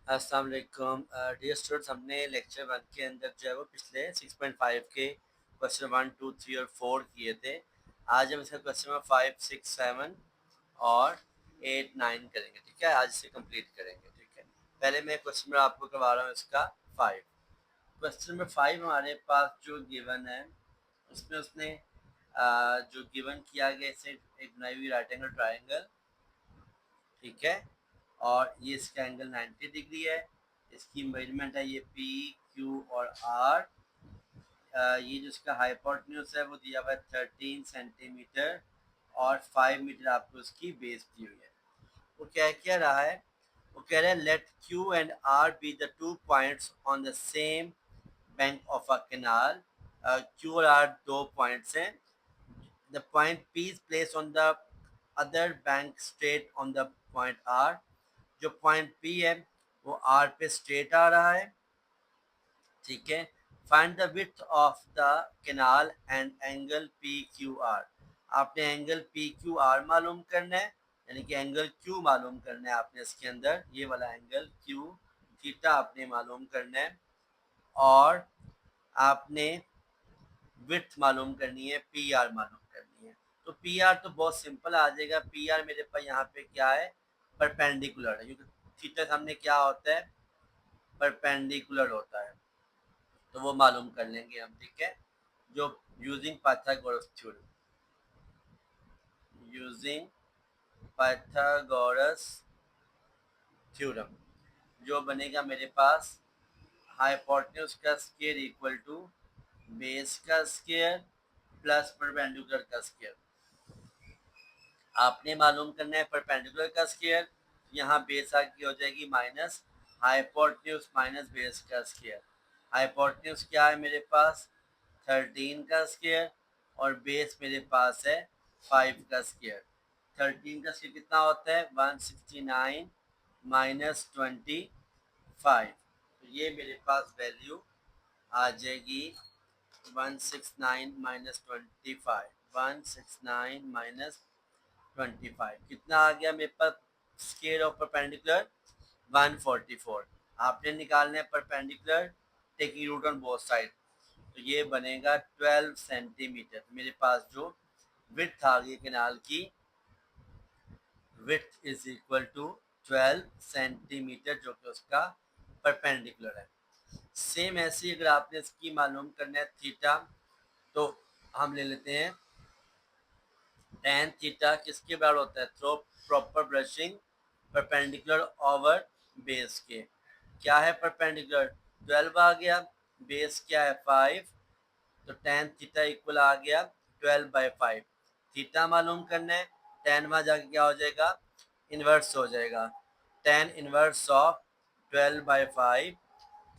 अस्सलाम वालेकुम dear students. हमने लेक्चर 1 के अंदर जो है वो पिछले 6.5 के क्वेश्चन 1, 2, 3 और 4 किए थे। आज हम इसका क्वेश्चन नंबर 5, 6, 7 और 8, 9 करेंगे। ठीक है, आज इसे कंप्लीट करेंगे। ठीक है, पहले मैं क्वेश्चन नंबर आपको करवा रहा हूँ इसका 5। क्वेश्चन नंबर 5 हमारे पास जो गिवन है उसमें उसने जो गिवन किया गया इसे एक बनाई हुई राइट एंगल ट्राइंगल, ठीक है, और ये इसका एंगल 90 डिग्री है। इसकी मेजरमेंट है ये पी, क्यू और आर। ये जो इसका हाइपोटेन्यूज है वो दिया हुआ है 13 सेंटीमीटर और 5 मीटर आपको उसकी बेस दी हुई है। वो क्या रहा है, वो कह रहा है let Q and R be the 2 points on the same bank of a canal. Q और आर 2 पॉइंट्स हैं। The point P is place on the other bank straight on the point R. जो point P है वो are पे straight आ रहा है। ठीक है, find the width of the canal and angle P Q are. आपने एंगल पी क्यू आर मालूम करना है, यानी कि एंगल क्यू मालूम करना है आपने इसके अंदर, ये वाला एंगल क्यू थीटा आपने मालूम करना है, और आपने विड्थ मालूम करनी है, पी आर मालूम करनी है। तो पी आर तो बहुत सिंपल आ जाएगा। पी आर मेरे पास यहाँ पे क्या है, परपेंडिकुलर है, क्योंकि थीटा सामने क्या होता है, परपेंडिकुलर होता है, तो वो मालूम कर लेंगे हम। ठीक है, जो using Pythagoras theorem, using Pythagoras theorem जो बनेगा मेरे पास, हाइपोटेन्यूज का स्क्वायर इक्वल टू बेस का स्क्वायर प्लस परपेंडिकुलर का स्क्वायर। आपने मालूम करना है परपेंडिकुलर का स्क्वायर, यहाँ बेस आगे हो जाएगी माइनस हाइपोटेन्यूज माइनस बेस का स्क्वायर। हाइपोटेन्यूज क्या है मेरे पास, 13 का स्क्वायर, और बेस मेरे पास है 5 का स्क्वायर। 13 का स्क्वायर कितना होता है, 169 माइनस 25। तो ये मेरे पास वैल्यू आ जाएगी 169 माइनस 25। 169 माइनस 25 कितना आ गया मेरे पास, स्क्वायर ऑफ परपेंडिकुलर 144। आपने निकालना है perpendicular taking root on both side, तो ये बनेगा 12 सेंटीमीटर। मेरे पास जो विड्थ आ गई कैनाल की, width is equal to 12 centimeter, जो कि उसका परपेंडिकुलर है। सेम ऐसे ही अगर आपने इसकी मालूम करना है थीटा, तो हम ले लेते हैं tan थीटा किसके बराबर होता है, through proper brushing perpendicular over base के। क्या है परपेंडिकुलर, 12 आ गया, बेस क्या है 5, तो tan थीटा इक्वल आ गया 12/5। थीटा मालूम करना है, tan वहाँ जाके क्या हो जाएगा, इन्वर्स हो जाएगा। tan inverse of 12/5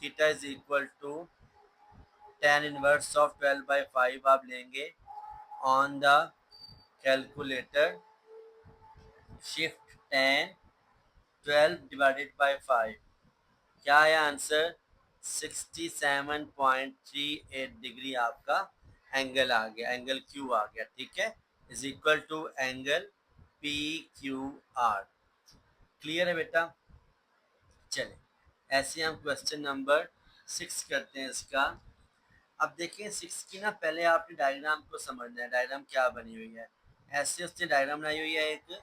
theta is equal to tan inverse of 12/5 आप लेंगे on the calculator, shift tan 12 divided by 5, क्या है आंसर, 67.38 डिग्री आपका एंगल आ गया, एंगल क्यू आ गया। ठीक है, is equal to angle P Q R. Clear है बेटा। चले, ऐसे हम क्वेश्चन नंबर 6 करते हैं इसका। अब देखिए 6 की ना, पहले आपने डायग्राम को समझना है, डायग्राम क्या बनी हुई है। ऐसे उसने डायग्राम बनाई हुई है एक,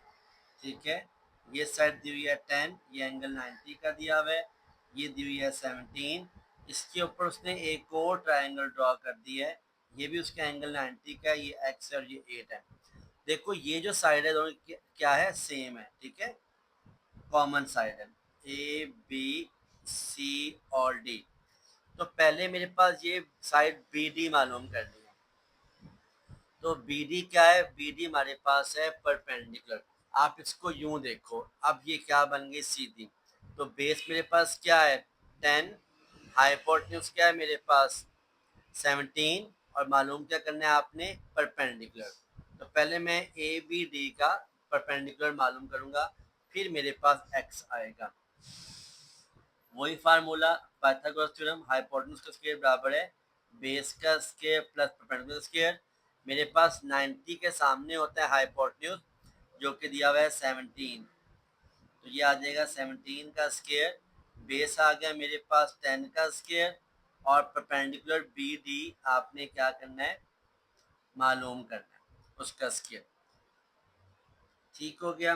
ठीक है, ये साइड दी हुई है 10, ये एंगल 90 का दिया हुआ है, ये दी हुई है 17। इसके ऊपर उसने एक और ट्रायंगल ड्रॉ कर दिया है, ये भी उसका एंगल 90 का, ये x और ये 8 है। देखो ये जो साइड है दोनों क्या है, सेम है। ठीक है, कॉमन साइड है, ए बी सी और डी। तो पहले मेरे पास ये साइड बी डी मालूम करनी है। तो बी डी क्या है, बी डी हमारे पास है परपेंडिकुलर। आप इसको यूं देखो, अब ये क्या बन गई, सीधी। तो बेस मेरे पास क्या है 10, हाइपोटेन्यूज क्या है मेरे पास 17, और मालूम क्या करना है आपने, परपेंडिकुलर। तो पहले मैं ए बी डी का परपेंडिकुलर मालूम करूंगा, फिर मेरे पास एक्स आएगा। वही फार्मूला, पाइथागोरस थ्योरम, हाइपोटेन्यूज का स्क्वायर बराबर है बेस का स्क्वायर प्लस परपेंडिकुलर स्क्वायर। मेरे पास 90 के सामने होता है हाइपोटेन्यूज, जो कि दिया हुआ है 17, तो ये आ जाएगा 17 का स्क्वायर बेस आ गया मेरे पास 10 का स्क्वायर और परपेंडिकुलर बी डी आपने क्या करना है, मालूम करना है उसका स्क्वायर। ठीक हो गया।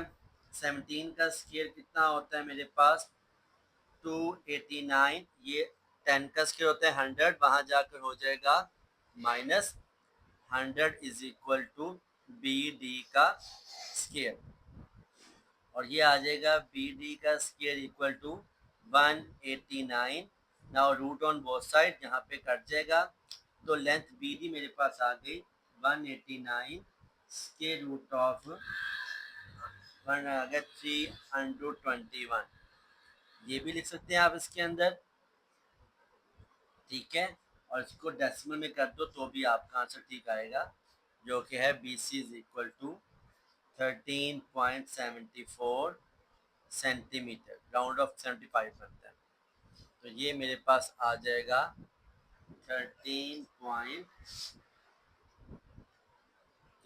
17 का स्क्वायर कितना होता है मेरे पास 289, ये 10 का स्क्वायर होता है 100, वहां जाकर हो जाएगा minus 100 is equal to B D का स्क्वायर, और ये आ जाएगा बी डी का square equal to 189। Now root on both side, यहाँ पे कट जाएगा तो लेंथ बी डी मेरे पास आ गई 189 स्क्वायर रूट ऑफ 1 आ गया 321, ये भी लिख सकते हैं आप इसके अंदर। ठीक है, और इसको डेसिमल में कर दो तो भी आपका आंसर ठीक आएगा, जो कि है B C is equal to 13.74 centimeter, round off 75 बनता है। तो ये मेरे पास आ जाएगा 13 पॉइंट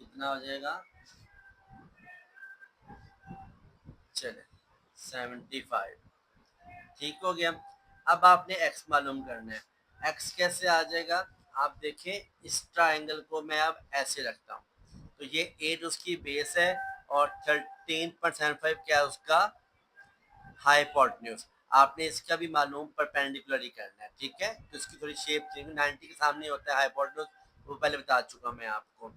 कितना हो जाएगा, चले 75। ठीक हो गया। अब आपने x मालूम करना है। x कैसे आ जाएगा, आप देखें इस ट्रायंगल को मैं अब ऐसे रखता हूँ, तो ये 8 उसकी बेस है और 13.75 क्या है उसका हाइपोटेन्यूज। आपने इसका भी मालूम परपेंडिकुलर ही करना है। ठीक है, तो इसकी थोड़ी शेप चेंज, 90 के सामने होता है हाइपोटेन्यूज, वो पहले बता चुका मैं आपको।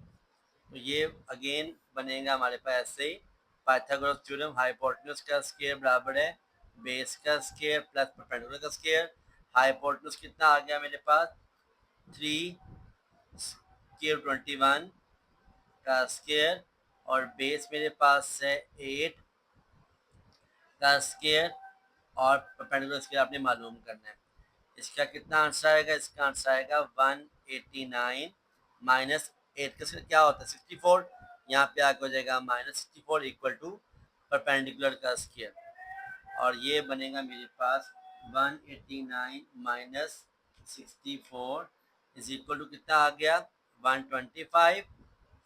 तो ये अगेन बनेगा हमारे पास ऐसे ही, पाइथागोरस थ्योरम, हाइपोटेन्यूज का स्क्वायर बराबर है बेस का स्क्वायर प्लस परपेंडिकुलर का स्क्वायर। हाइपोटेन्यूज कितना आ गया मेरे पास 3 स्क्वायर 21 का स्क्वायर, और बेस मेरे पास है 8 का स्क्वायर, और परपेंडिकुलर स्क्वायर आपने मालूम करना है। इसका कितना आंसर आएगा, इसका आंसर आएगा 189 माइनस 8 का स्क्वायर क्या होता है 64, यहाँ पे आगे हो जाएगा -64 इक्वल टू परपेंडिकुलर का स्क्वायर, और ये बनेगा मेरे पास 189 माइनस 64 इज इक्वल टू कितना आ गया 125,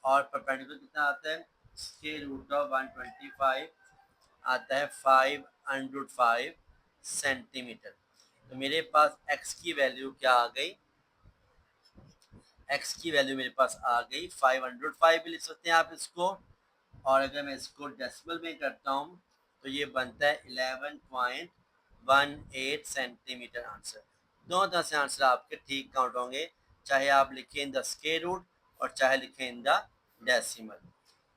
और परपेंडिकुलर कितना आता है स्क्वायर रूट ऑफ 125 आता है 505 सेंटीमीटर। तो मेरे पास x की वैल्यू क्या आ गई, x की वैल्यू मेरे पास आ गई 505 भी लिख सकते हैं आप इसको, और अगर मैं इसको डेसिमल में करता हूँ तो ये बनता है 11.18 सेंटीमीटर आंसर। दोनों तरह से आंसर आपके ठीक काउंट होंगे, चाहे आप लिखें इन द स्क्वायर रूट और चाहे लिखें इन द डेसिमल।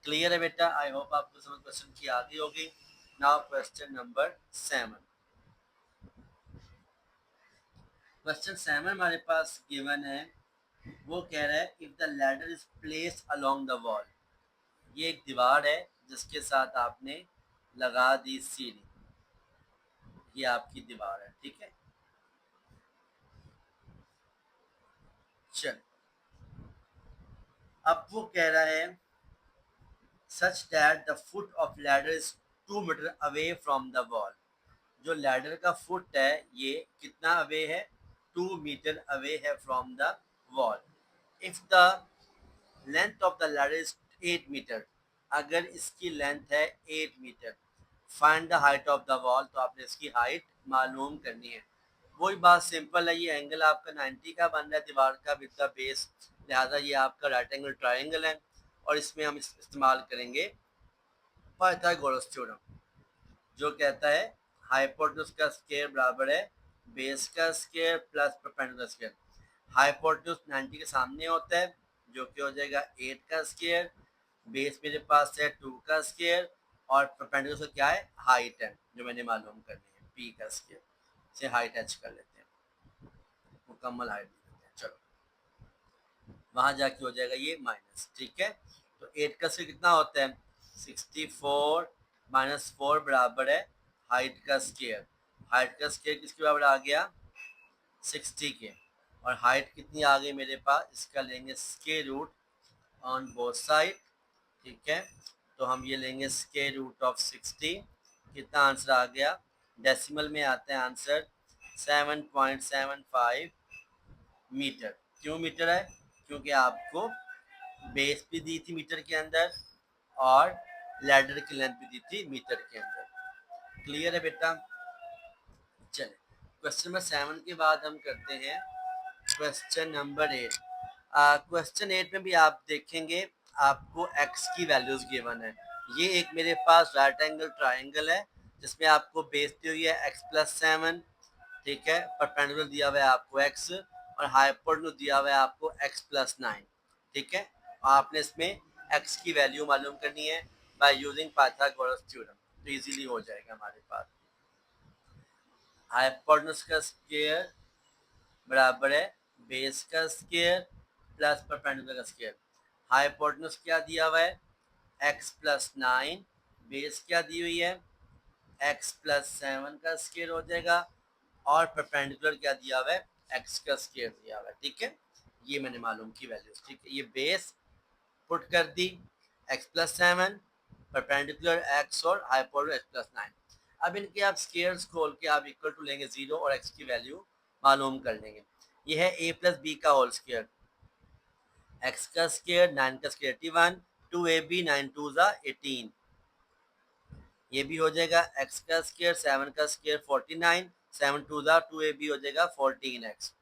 क्लियर है बेटा, आई होप आपको समझ क्वेश्चन की आ गई होगी। Now question number 7। क्वेश्चन 7 हमारे पास गिवन है, वो कह रहा है if the ladder is placed along the wall, ये एक दीवार है जिसके साथ आपने लगा दी सीढ़ी, ये आपकी दीवार है। ठीक है, चल अब वो कह रहा है such that the foot of ladder is 2 meter away from the wall, जो लैडर का फुट है ये कितना अवे है 2 मीटर अवे है from the wall. If the length of the ladder is 8 meter, अगर इसकी लेंथ है 8 meter, find the height of the wall, तो आपने इसकी हाइट मालूम करनी है। वही बात सिंपल है, ये एंगल आपका 90 का बन रहा है दीवार का विद द बेस, लिहाजा ये आपका राइट एंगल ट्रायंगल है, और इसमें हम इस्तेमाल करेंगे पाइथागोरस थ्योरम, जो कहता है हाइपोटेन्यूज का स्क्वायर बराबर है बेस का square plus perpendicular square. Hypotenuse 90 के सामने होता है, जो कि हो जाएगा 8 का स्क्वायर, बेस मेरे पास है 2 का स्क्वायर, और परपेंडिकुलर क्या है हाइट है जो मैंने मालूम करनी है p का स्क्वायर, से हाइट एच कर लेते हैं, मुकम्मल हाइट लेते हैं। चलो वहां जाके हो जाएगा ये माइनस। ठीक है, तो 8 का स्क्वायर कितना होता है 64 माइनस 4 बराबर है हाइट का स्क्वायर। हाइट का स्क्वायर किसके बराबर आ गया 60 के, और हाइट कितनी आ गई मेरे पास, इसका लेंगे square root on both side. ठीक है, तो हम ये लेंगे स्क्वायर रूट ऑफ 60, कितना आंसर आ गया, डेसिमल में आता है आंसर 7.75 मीटर। क्यों मीटर है, क्योंकि आपको बेस भी दी थी मीटर के अंदर और लैडर की लेंथ भी दी थी मीटर के अंदर। क्लियर है बेटा, चले क्वेश्चन नंबर 7 के बाद हम करते हैं क्वेश्चन नंबर 8। क्वेश्चन 8 में भी आप देखेंगे आपको x की वैल्यूज गिवन है। ये एक मेरे पास राइट एंगल ट्राइंगल है जिसमें आपको बेस दी हुई है x+7, ठीक है। परपेंडिकुलर दिया हुआ है आपको x और हाइपोटेन्यूज दिया हुआ है आपको x+9, ठीक है। आपने इसमें x की वैल्यू मालूम करनी है बाय यूजिंग पाइथागोरस थ्योरम, तो इजीली हो जाएगा हमारे पास। हाइपोटेन्यूज का स्क्वायर बराबर है बेस का स्क्वायर प्लस परपेंडिकुलर का स्क्वायर। हाइपोटेन्यूज क्या दिया हुआ है x+9, बेस क्या दी हुई है x+7 का स्क्वायर हो जाएगा और परपेंडिकुलर क्या दिया हुआ है x का स्क्वायर दिया हुआ है, ठीक है। ये मैंने मालूम की वैल्यूज, ठीक है। ये बेस पुट कर दी x+7, परपेंडिकुलर x और हाइपोटेन्यूज x+9। अब इनके आप स्क्वायर्स खोल के आप इक्वल टू लेंगे 0 और x की वैल्यू मालूम कर लेंगे। ये है a+b का होल स्क्वायर, x का स्क्वायर 9 का स्क्वायर 81, 2ab 9 2 18, ये भी हो जाएगा x का स्क्वायर 7 का स्क्वायर 49, 7 2 2ab हो जाएगा 14x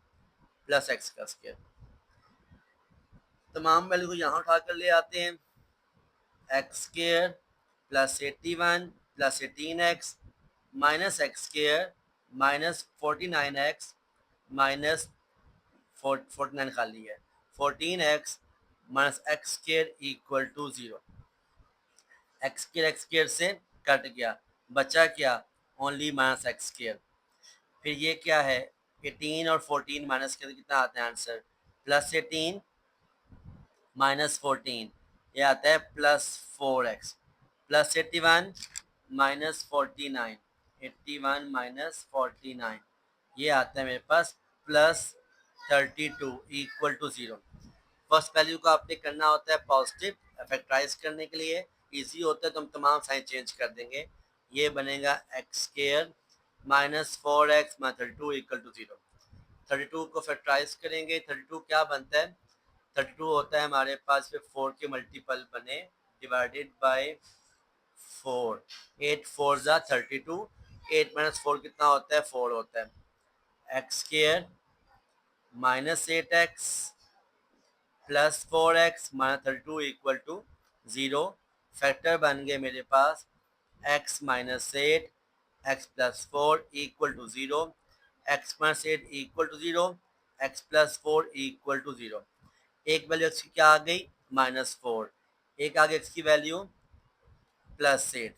प्लस x का स्क्वायर। तमाम वैल्यू को यहाँ उठा कर ले आते हैं, X square plus 81 plus 18x minus X square minus 49x minus 49 खाली है 14x minus X square equal to 0। X square से कट गया, बचा क्या ओनली माइनस एक्स स्क्वायर। फिर ये क्या है 18 और 14 माइनस करके कितना आता है आंसर +18 माइनस 14, ये आता है +4x प्लस 81 माइनस 49, 81 माइनस 49 ये आता है मेरे पास +32 इक्वल टू 0। फर्स्ट वैल्यू को आपने करना होता है पॉजिटिव, फैक्टराइज करने के लिए इजी होता है तो हम तमाम साइन चेंज कर देंगे। ये बनेगा X square minus 4x minus 32 equal to 0। 32 को फैक्टराइज करेंगे, 32 क्या बनता है 32 होता है हमारे पास 4 के मल्टीपल बने डिवाइडेड बाय 4, 8 4 32, 8 माइनस 4 कितना होता है 4 होता है। X square minus 8x plus 4x minus 32 equal to 0। Factor बन गए मेरे पास x minus 8 x plus 4 equal to 0, x minus 8 equal to 0, x plus 4 equal to 0। एक वैल्यू x की क्या आ गई -4, एक आ गई x की वैल्यू +8,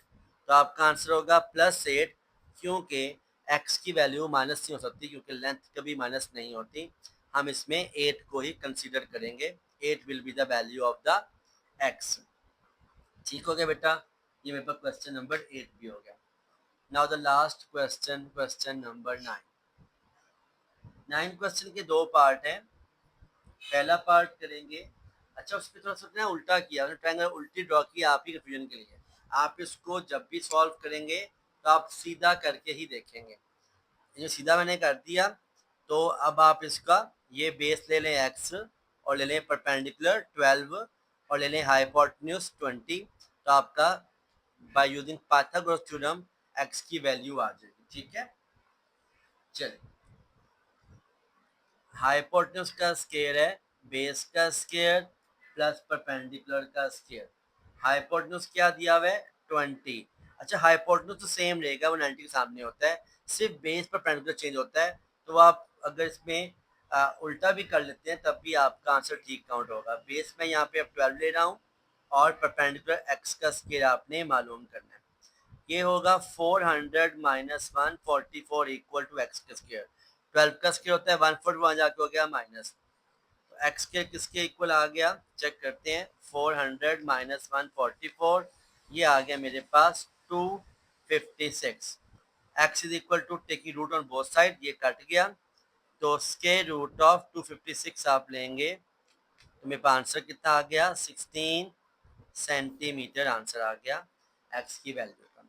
तो आपका आंसर होगा +8 क्योंकि x की वैल्यू माइनस नहीं हो सकती क्योंकि लेंथ कभी माइनस नहीं होती। हम इसमें 8 को ही कंसीडर करेंगे, 8 will be the value of the x। ठीक हो गया बेटा, ये मेरे पास क्वेश्चन नंबर 8 भी हो गया। Now the last question, question number 9। 9 question के दो पार्ट हैं, पहला पार्ट करेंगे। अच्छा उसके थोड़ा सा उल्टा किया, ट्रायंगल उल्टी ड्रॉ की आप ही कंफ्यूजन के लिए। आप इसको जब भी सॉल्व करेंगे तो आप सीधा करके ही देखेंगे। ये सीधा मैंने कर दिया तो अब आप इसका ये बेस ले लें x और ले लें परपेंडिकुलर 12 और ले लें हाइपोटेन्यूज 20, तो आपका by using Pythagoras theorem x की वैल्यू आ जाएगी, ठीक है। चलिए हाइपोटेन्यूज का स्क्वायर है बेस का स्क्वायर प्लस परपेंडिकुलर का स्क्वायर। हाइपोटेन्यूज क्या दिया हुआ है 20। अच्छा हाइपोटेन्यूज तो सेम रहेगा, वो 90 के सामने होता है, सिर्फ बेस परपेंडिकुलर चेंज होता है। तो आप अगर इसमें उल्टा भी कर लेते हैं तब भी आपका आंसर ठीक काउंट होगा। बेस में यहाँ पे अब 12 ले रहा हूँ और परपेंडिकुलर एक्स का स्क्वायर आपने मालूम करना है। ये होगा 400 माइनस 144 इक्वल टू एक्स का स्क्वायर। 12 का स्क्वायर होता है 140, वहाँ जाके हो गया माइनस, तो एक्स के किसके इक्वल आ गया चेक करते हैं। 400 माइनस 144 ये आ गया मेरे पास 256। X is equal to taking root on both side, ये कट गया तो स्क्वायर रूट ऑफ 256 आप लेंगे तो मेरे पास आंसर कितना आ गया 16 सेंटीमीटर आंसर आ गया एक्स की वैल्यू का।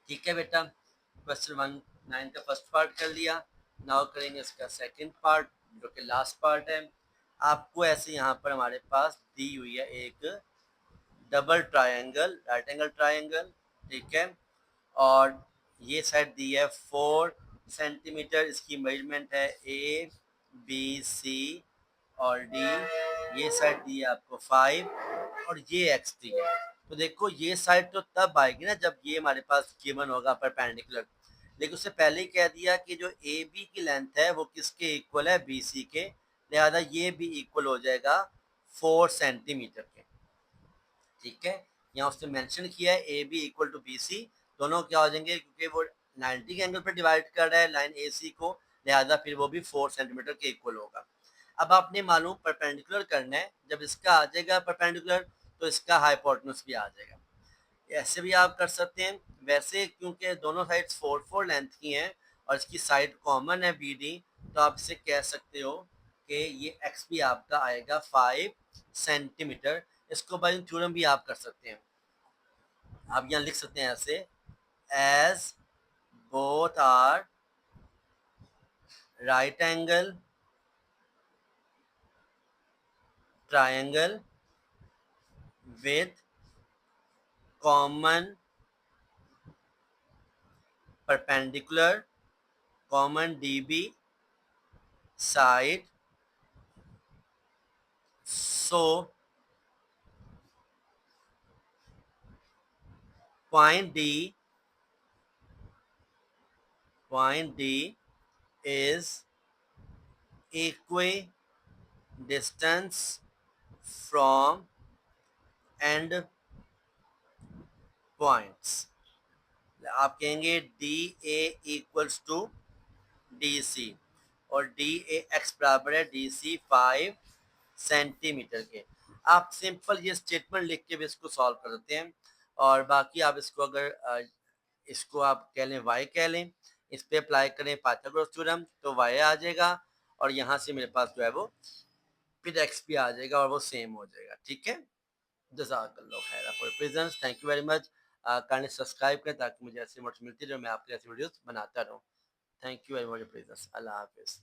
ठीक है बेटा, क्वेश्चन 9 का फर्स्ट पार्ट कर लिया। नाउ करेंगे इसका सेकंड पार्ट जो कि लास्ट पार्ट है। आपको ऐसे यहाँ पर हमारे पास दी हुई है एक double triangle, right angle triangle, ठीक है। और ये साइड दी है 4 सेंटीमीटर इसकी मेजरमेंट है, ए बी सी और डी। ये साइड दी है आपको 5 और ये एक्स दी है। तो देखो ये साइड तो तब आएगी ना जब ये हमारे पास गिवन होगा परपेंडिकुलर, लेकिन उससे पहले ही कह दिया कि जो ए बी की लेंथ है वो किसके इक्वल है, बी सी के, लिहाजा ये भी इक्वल हो जाएगा 4 सेंटीमीटर के। ठीक है, यहाँ उसने मेंशन किया है A B equal to B C, दोनों क्या हो जाएंगे क्योंकि वो 90 के एंगल पर डिवाइड कर रहा है लाइन ए सी को, लिहाजा फिर वो भी 4 सेंटीमीटर के इक्वल होगा। अब आपने मालूम परपेंडिकुलर करना है, जब इसका आ जाएगा परपेंडिकुलर तो इसका हाइपोटेन्यूज भी आ जाएगा। ऐसे भी आप कर सकते हैं, वैसे क्योंकि दोनों साइड्स 4 लेंथ की हैं और इसकी साइड कॉमन है बी डी, तो आप इसे कह सकते हो कि ये एक्स भी आपका आएगा 5 सेंटीमीटर। इसको बाय थ्योरम भी आप कर सकते हैं, आप यहाँ लिख सकते हैं ऐसे, as both are right angle triangle with common perpendicular common DB side, so point D is equidistance from end points। आप कहेंगे D A equals to D C और डी ए एक्स बराबर है डी सी 5 सेंटीमीटर के। आप simple ये statement लिख के भी इसको सॉल्व कर देते हैं, और बाकी आप इसको अगर इसको आप कह लें y कह लें, इस पे अप्लाई करें पाइथागोरस थ्योरम तो y आ जाएगा, और यहाँ से मेरे पास जो है वो फिर x भी आ जाएगा और वो सेम हो जाएगा। ठीक है, जज़ाकल्लाह खैर for presence, thank you very much. Kindly subscribe करें ताकि मुझे ऐसी मोटिवेशन मिलती रहे, मैं आपके ऐसी वीडियोस बनाता रहूँ। Thank you very much presence, अल्लाह हाफिज़।